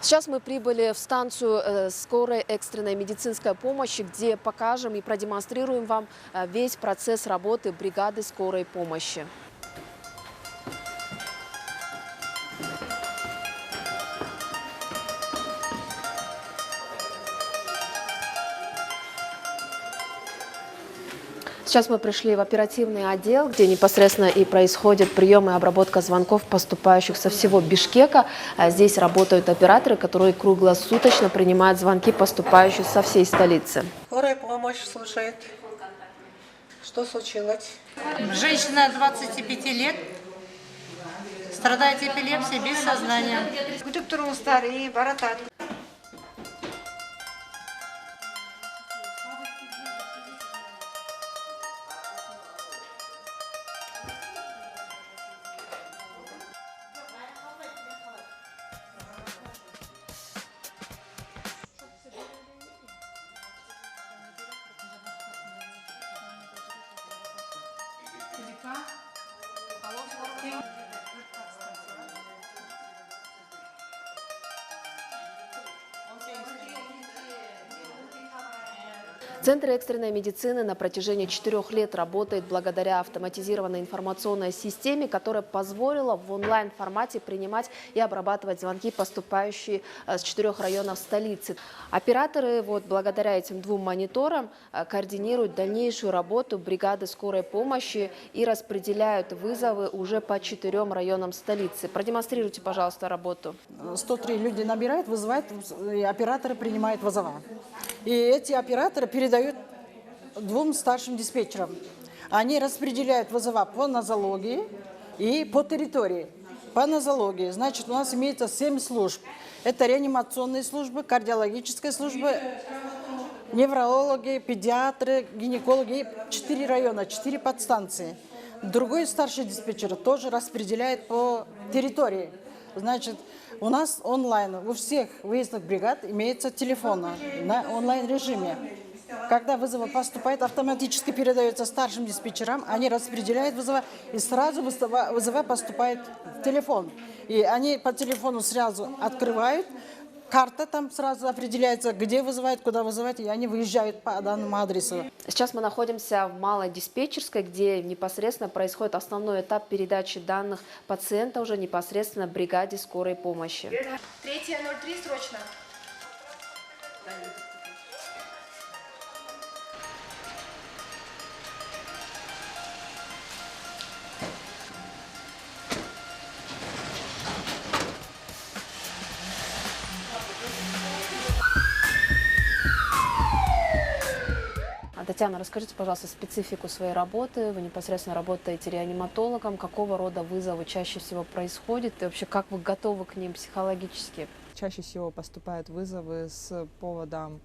Сейчас мы прибыли в станцию скорой экстренной медицинской помощи, где покажем и продемонстрируем вам весь процесс работы бригады скорой помощи. Сейчас мы пришли в оперативный отдел, где непосредственно и происходит прием и обработка звонков, поступающих со всего Бишкека. Здесь работают операторы, которые круглосуточно принимают звонки, поступающие со всей столицы. Скорая помощь слушает. Что случилось? Женщина 25 лет, страдает эпилепсией, без сознания. Күтүп туруңуздар, баратат. Центр экстренной медицины на протяжении 4 лет работает благодаря автоматизированной информационной системе, которая позволила в онлайн-формате принимать и обрабатывать звонки, поступающие с 4 районов столицы. Операторы благодаря этим 2 мониторам координируют дальнейшую работу бригады скорой помощи и распределяют вызовы уже по 4 районам столицы. Продемонстрируйте, пожалуйста, работу. 103 люди набирают, вызывают, и операторы принимают вызова. И эти операторы передают 2 старшим диспетчерам. Они распределяют вызова по нозологии и по территории. По нозологии, значит, у нас имеется 7 служб. Это реанимационные службы, кардиологическая служба, неврологи, педиатры, гинекологи. 4 района, 4 подстанции. Другой старший диспетчер тоже распределяет по территории. Значит, у нас онлайн, у всех выездных бригад имеется телефон на онлайн-режиме. Когда вызовы поступают, автоматически передается старшим диспетчерам, они распределяют вызовы, и сразу вызовы поступают в телефон. И они по телефону сразу открывают, карта там сразу определяется, где вызывают, куда вызывать, и они выезжают по данному адресу. Сейчас мы находимся в малой диспетчерской, где непосредственно происходит основной этап передачи данных пациента уже непосредственно бригаде скорой помощи. 3:03 срочно. Татьяна, расскажите, пожалуйста, специфику своей работы. Вы непосредственно работаете реаниматологом. Какого рода вызовы чаще всего происходят? И вообще, как вы готовы к ним психологически? Чаще всего поступают вызовы с поводом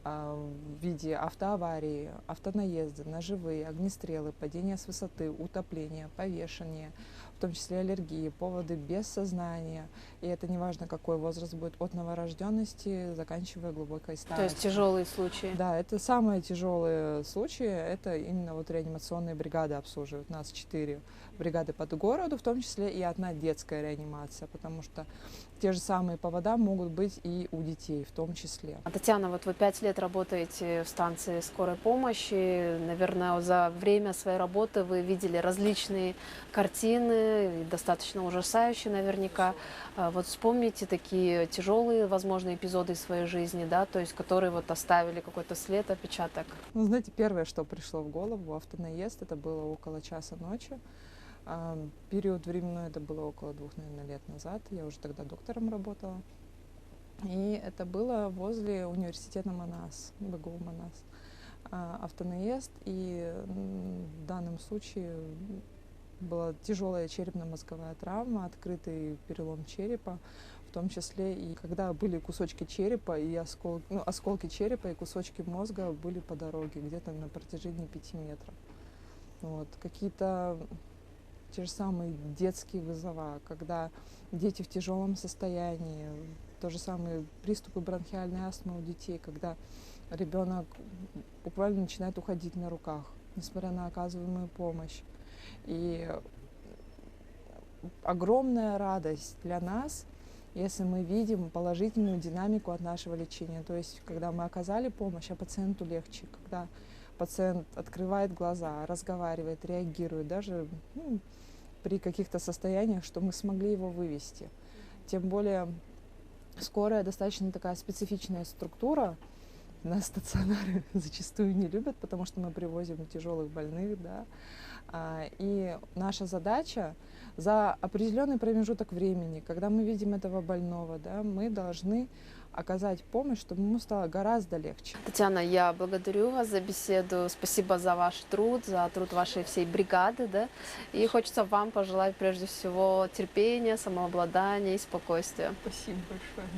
в виде автоаварии, автонаезда, ножевые, огнестрелы, падения с высоты, утопления, повешения, в том числе аллергии, поводы без сознания. И это не важно, какой возраст будет, от новорожденности, заканчивая глубокой старостью. То есть тяжелые случаи? Да, это самые тяжелые случаи, это именно реанимационные бригады обслуживают. У нас 4 бригады по городу, в том числе и 1 детская реанимация, потому что те же самые повода могут быть и у детей в том числе. Татьяна, вот вы 5 лет работаете в станции скорой помощи. Наверное, за время своей работы вы видели различные картины, достаточно ужасающие наверняка. Вот вспомните такие тяжелые, возможно, эпизоды из своей жизни, да, то есть которые оставили какой-то след, отпечаток. Ну, знаете, первое, что пришло в голову, автонаезд, это было около часа ночи. Период временной, это было около 2, наверное, лет назад. Я уже тогда доктором работала. И это было возле университета Манас, БГУ Манас. Автонаезд, и в данном случае была тяжелая черепно-мозговая травма, открытый перелом черепа, в том числе и когда были кусочки черепа и осколки черепа и кусочки мозга были по дороге, где-то на протяжении 5 метров. Какие-то те же самые детские вызова, когда дети в тяжелом состоянии, то же самое приступы бронхиальной астмы у детей, когда ребенок буквально начинает уходить на руках, несмотря на оказываемую помощь. И огромная радость для нас если мы видим положительную динамику от нашего лечения. То есть, когда мы оказали помощь, а пациенту легче, когда пациент открывает глаза, разговаривает, реагирует, даже при каких-то состояниях, что мы смогли его вывести. Тем более скорая достаточно такая специфичная структура. Нас стационары зачастую не любят, потому что мы привозим тяжелых больных, да. И наша задача за определенный промежуток времени, когда мы видим этого больного, да, мы должны оказать помощь, чтобы ему стало гораздо легче. Татьяна, я благодарю вас за беседу. Спасибо за ваш труд, за труд вашей всей бригады. Да? И хочется вам пожелать прежде всего терпения, самообладания и спокойствия. Спасибо большое.